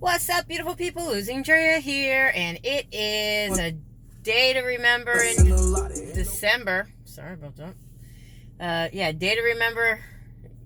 What's up, beautiful people? Losing Drea here, and it is a day to remember in December. Sorry about that. Yeah, day to remember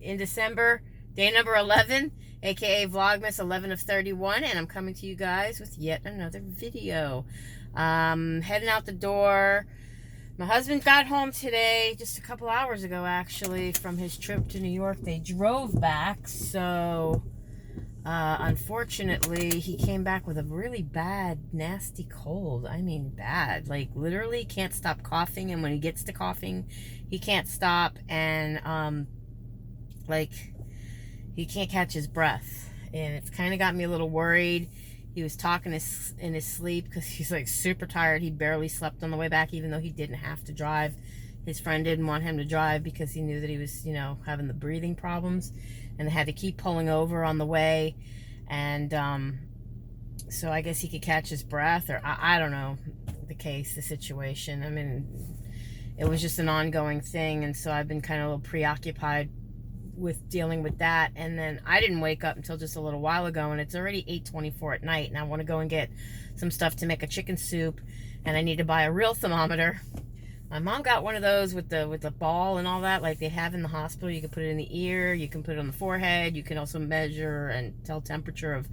in December, day number 11, aka Vlogmas 11 of 31, and I'm coming to you guys with yet another video. Heading out the door. My husband got home today, just a couple hours ago actually, from his trip to New York. They drove back, so unfortunately, he came back with a really bad, nasty cold. I mean, bad. Like, literally can't stop coughing, and when he gets to coughing, he can't stop, and, like, he can't catch his breath. And it's kind of got me a little worried. He was talking in his sleep because he's, like, super tired. He barely slept on the way back, even though he didn't have to drive. His friend didn't want him to drive because he knew that he was, having the breathing problems, and they had to keep pulling over on the way. And so I guess he could catch his breath, or I don't know the situation. I mean, it was just an ongoing thing, and so I've been kind of a little preoccupied with dealing with that. And then I didn't wake up until just a little while ago, and it's already 8:24 at night, and I want to go and get some stuff to make a chicken soup, and I need to buy a real thermometer. My mom got one of those with the ball and all that, like they have in the hospital. You can put it in the ear, you can put it on the forehead, you can also measure and tell temperature of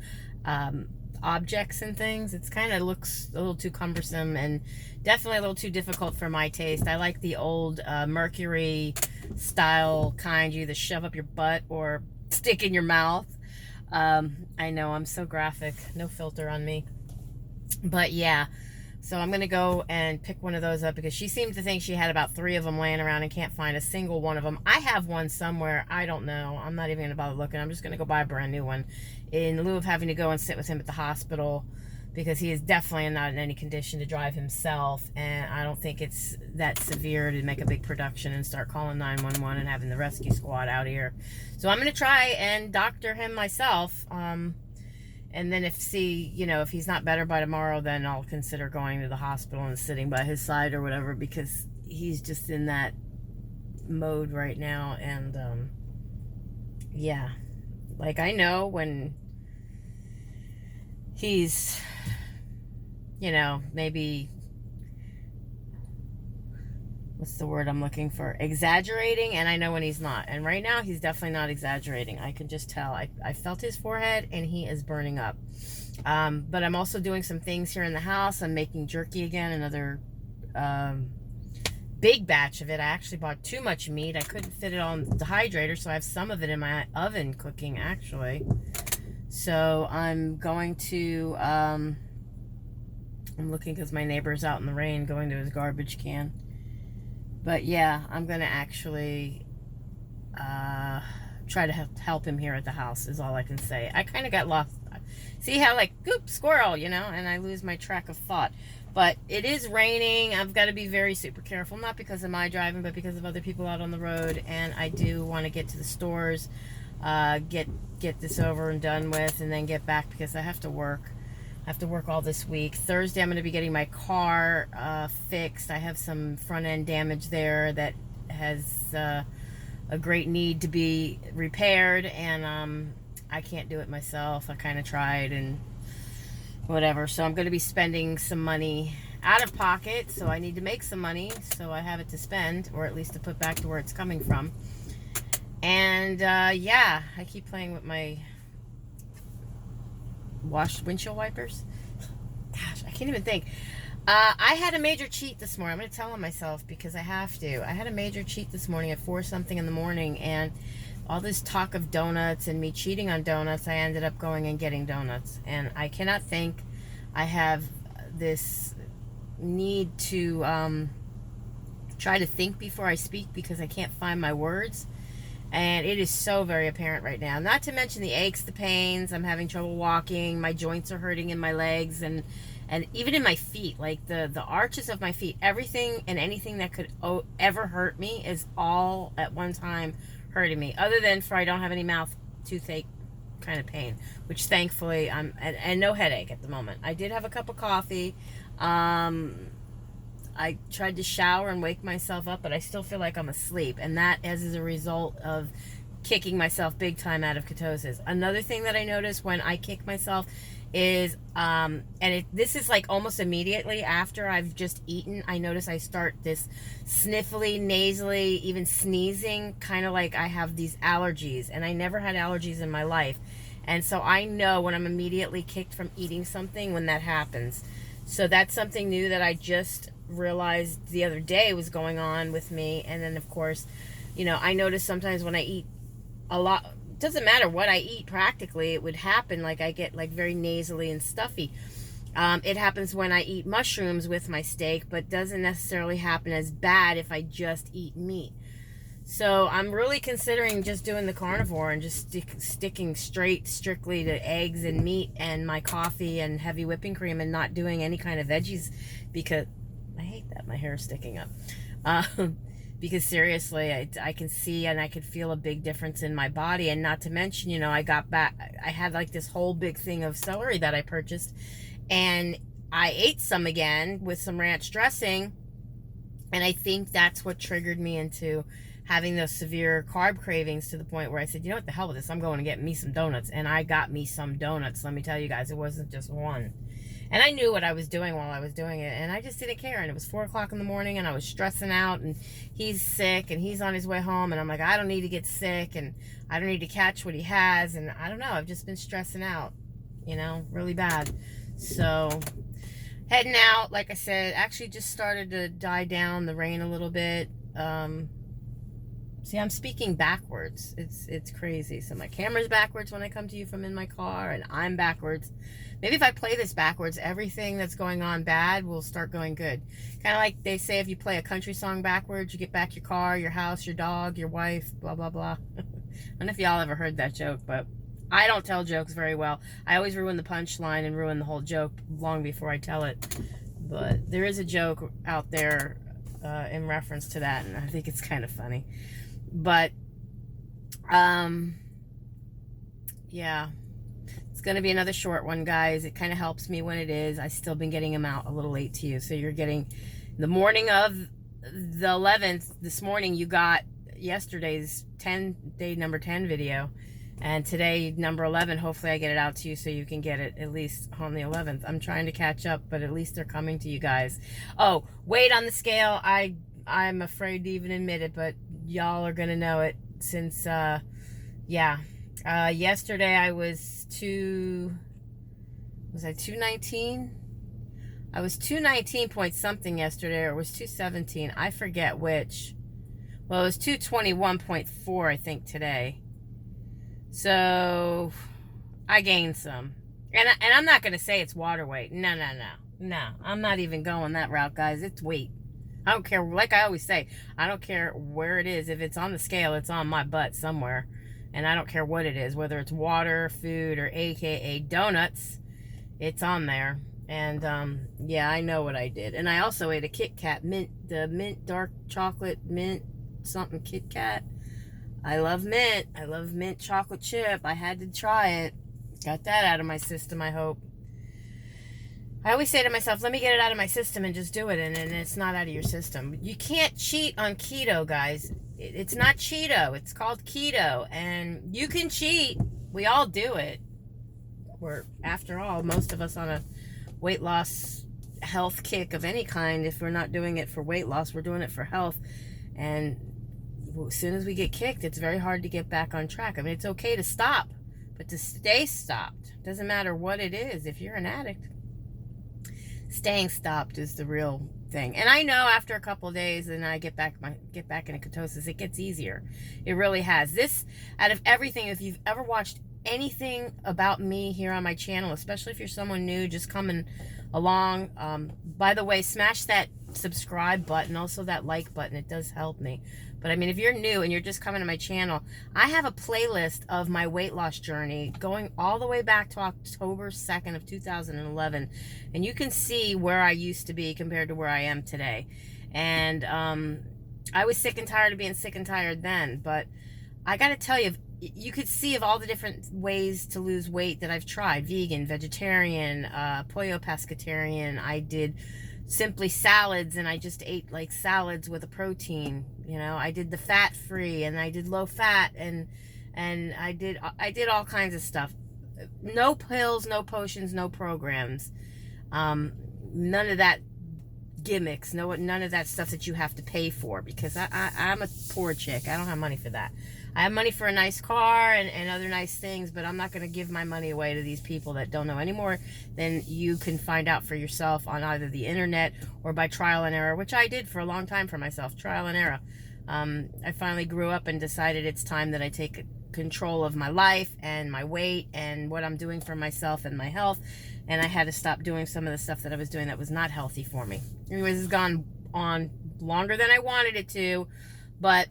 objects and things. It's kind of looks a little too cumbersome and definitely a little too difficult for my taste. I like the old Mercury style kind, you either shove up your butt or stick in your mouth. I know, I'm so graphic, no filter on me. But yeah. So I'm going to go and pick one of those up because she seemed to think she had about 3 of them laying around and can't find a single one of them. I have one somewhere. I don't know. I'm not even going to bother looking. I'm just going to go buy a brand new one in lieu of having to go and sit with him at the hospital, because he is definitely not in any condition to drive himself. And I don't think it's that severe to make a big production and start calling 911 and having the rescue squad out here. So I'm going to try and doctor him myself. And then if he's not better by tomorrow, then I'll consider going to the hospital and sitting by his side or whatever, because he's just in that mode right now. And, yeah, like, I know when he's, maybe, what's the word I'm looking for? Exaggerating, and I know when he's not. And right now, he's definitely not exaggerating. I can just tell. I felt his forehead, and he is burning up. But I'm also doing some things here in the house. I'm making jerky again, another big batch of it. I actually bought too much meat. I couldn't fit it on the dehydrator, so I have some of it in my oven cooking, actually. So I'm going to, I'm looking because my neighbor's out in the rain going to his garbage can. But yeah, I'm going to actually try to help him here at the house is all I can say. I kind of got lost. See how, like, goop, squirrel, and I lose my track of thought. But it is raining. I've got to be very super careful, not because of my driving, but because of other people out on the road. And I do want to get to the stores, get this over and done with, and then get back because I have to work. I have to work all this week. Thursday, I'm going to be getting my car fixed. I have some front end damage there that has a great need to be repaired, and I can't do it myself. I kind of tried and whatever. So I'm going to be spending some money out of pocket, so I need to make some money so I have it to spend, or at least to put back to where it's coming from. And yeah, I keep playing with my washed windshield wipers. Gosh, I can't even think. I had a major cheat this morning. I'm going to tell on myself because I have to. I had a major cheat this morning at 4 something in the morning, and all this talk of donuts and me cheating on donuts, I ended up going and getting donuts. And I cannot think. I have this need to try to think before I speak because I can't find my words. And it is so very apparent right now. Not to mention the aches, the pains. I'm having trouble walking. My joints are hurting in my legs and even in my feet. Like the arches of my feet. Everything and anything that could ever hurt me is all at one time hurting me. Other than for I don't have any mouth toothache kind of pain. Which thankfully, and no headache at the moment. I did have a cup of coffee. I tried to shower and wake myself up, but I still feel like I'm asleep. And that is as a result of kicking myself big time out of ketosis. Another thing that I notice when I kick myself is, this is like almost immediately after I've just eaten, I notice I start this sniffly, nasally, even sneezing, kind of like I have these allergies, and I never had allergies in my life. And so I know when I'm immediately kicked from eating something when that happens. So that's something new that I just realized the other day was going on with me. And then, of course, I notice sometimes when I eat a lot, doesn't matter what I eat practically, it would happen, like I get like very nasally and stuffy. It happens when I eat mushrooms with my steak, but doesn't necessarily happen as bad if I just eat meat. So I'm really considering just doing the carnivore and just sticking strictly to eggs and meat and my coffee and heavy whipping cream, and not doing any kind of veggies, because I hate that my hair is sticking up. Because seriously, I can see and I could feel a big difference in my body. And not to mention, I had like this whole big thing of celery that I purchased, and I ate some again with some ranch dressing, and I think that's what triggered me into having those severe carb cravings, to the point where I said, what the hell with this, I'm going to get me some donuts. And I got me some donuts. Let me tell you guys, it wasn't just one. And I knew what I was doing while I was doing it, and I just didn't care. And it was 4 o'clock in the morning, and I was stressing out, and he's sick, and he's on his way home, and I'm like, I don't need to get sick, and I don't need to catch what he has, and I don't know, I've just been stressing out, really bad. So, heading out, like I said, actually just started to die down, the rain a little bit. See, I'm speaking backwards. It's crazy. So my camera's backwards when I come to you from in my car, and I'm backwards. Maybe if I play this backwards, everything that's going on bad will start going good. Kind of like they say, if you play a country song backwards, you get back your car, your house, your dog, your wife, blah, blah, blah. I don't know if y'all ever heard that joke, but I don't tell jokes very well. I always ruin the punchline and ruin the whole joke long before I tell it. But there is a joke out there in reference to that, and I think it's kind of funny. But, yeah, it's going to be another short one, guys. It kind of helps me when it is. I still been getting them out a little late to you. So you're getting the morning of the 11th. This morning you got yesterday's day number 10 video. And today, number 11, hopefully I get it out to you so you can get it at least on the 11th. I'm trying to catch up, but at least they're coming to you guys. Oh, weight on the scale. I'm afraid to even admit it, but y'all are going to know it since, yesterday I was 219? I was 219 point something yesterday, or it was 217. I forget which. Well, it was 221.4, I think, today. So, I gained some. And I'm not going to say it's water weight. No. I'm not even going that route, guys. It's weight. I don't care, like I always say, I don't care where it is. If it's on the scale, it's on my butt somewhere. And I don't care what it is, whether it's water, food, or AKA donuts, it's on there. And, yeah, I know what I did. And I also ate a Kit Kat, the mint dark chocolate mint something Kit Kat. I love mint. I love mint chocolate chip. I had to try it. Got that out of my system, I hope. I always say to myself, let me get it out of my system and just do it, and it's not out of your system. You can't cheat on keto, guys. It's not Cheeto. It's called keto, and you can cheat. We all do it. We're, after all, most of us on a weight loss health kick of any kind. If we're not doing it for weight loss, we're doing it for health. And as soon as we get kicked, it's very hard to get back on track. I mean, it's okay to stop, but to stay stopped, doesn't matter what it is. If you're an addict, staying stopped is the real thing. And I know after a couple of days and I get back into ketosis, it gets easier. It really has. This, out of everything, if you've ever watched anything about me here on my channel, especially if you're someone new just coming along, by the way, smash that subscribe button, also that like button. It does help me. But I mean, if you're new and you're just coming to my channel, I have a playlist of my weight loss journey going all the way back to October 2nd of 2011. And you can see where I used to be compared to where I am today. And I was sick and tired of being sick and tired then. But I got to tell you, you could see of all the different ways to lose weight that I've tried. Vegan, vegetarian, pollo pescatarian. I did simply salads, and I just ate like salads with a protein. You know, I did the fat free, and I did low fat, and and I did all kinds of stuff. No pills, no potions, no programs. None of that gimmicks, none of that stuff that you have to pay for, because I'm a poor chick. I don't have money for that. I have money for a nice car and other nice things, but I'm not going to give my money away to these people that don't know any more than you can find out for yourself on either the internet or by trial and error, which I did for a long time for myself, trial and error. I finally grew up and decided it's time that I take control of my life and my weight and what I'm doing for myself and my health, and I had to stop doing some of the stuff that I was doing that was not healthy for me. Anyways, it's gone on longer than I wanted it to, but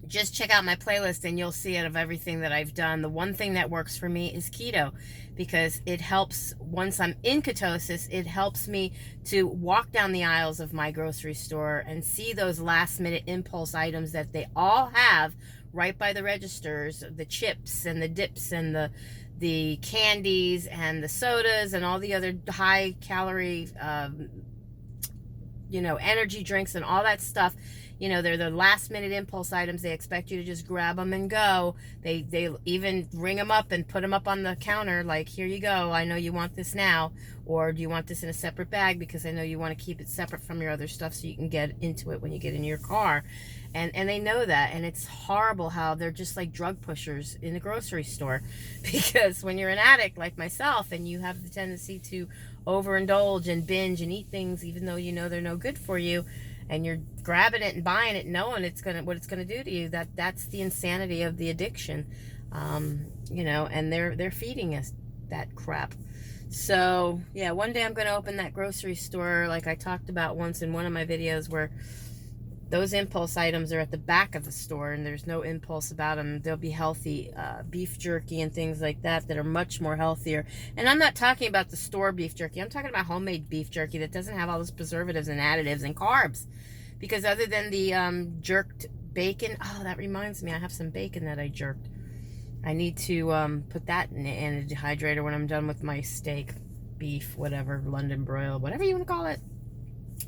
just check out my playlist and you'll see it of everything that I've done. The one thing that works for me is keto, because it helps, once I'm in ketosis, it helps me to walk down the aisles of my grocery store and see those last minute impulse items that they all have right by the registers, the chips and the dips and the candies and the sodas and all the other high calorie energy drinks and all that stuff. They're the last minute impulse items. They expect you to just grab them and go. They even ring them up and put them up on the counter like, here you go, I know you want this now, or do you want this in a separate bag, because I know you want to keep it separate from your other stuff so you can get into it when you get in your car. And they know that, and it's horrible how they're just like drug pushers in the grocery store, because when you're an addict like myself and you have the tendency to overindulge and binge and eat things even though you know they're no good for you, and you're grabbing it and buying it knowing what it's gonna do to you, that's the insanity of the addiction. And they're feeding us that crap. So yeah, one day I'm gonna open that grocery store like I talked about once in one of my videos, where those impulse items are at the back of the store and there's no impulse about them. They'll be healthy, beef jerky and things like that are much more healthier. And I'm not talking about the store beef jerky. I'm talking about homemade beef jerky that doesn't have all those preservatives and additives and carbs. Because other than the jerked bacon, oh, that reminds me, I have some bacon that I jerked. I need to put that in a dehydrator when I'm done with my steak, beef, whatever, London broil, whatever you want to call it.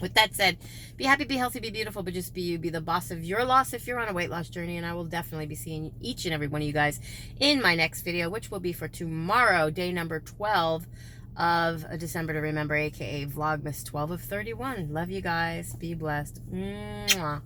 With that said, be happy, be healthy, be beautiful, but just be you. Be the boss of your loss if you're on a weight loss journey. And I will definitely be seeing each and every one of you guys in my next video, which will be for tomorrow, day number 12 of December to remember, aka Vlogmas 12 of 31. Love you guys. Be blessed. Mwah.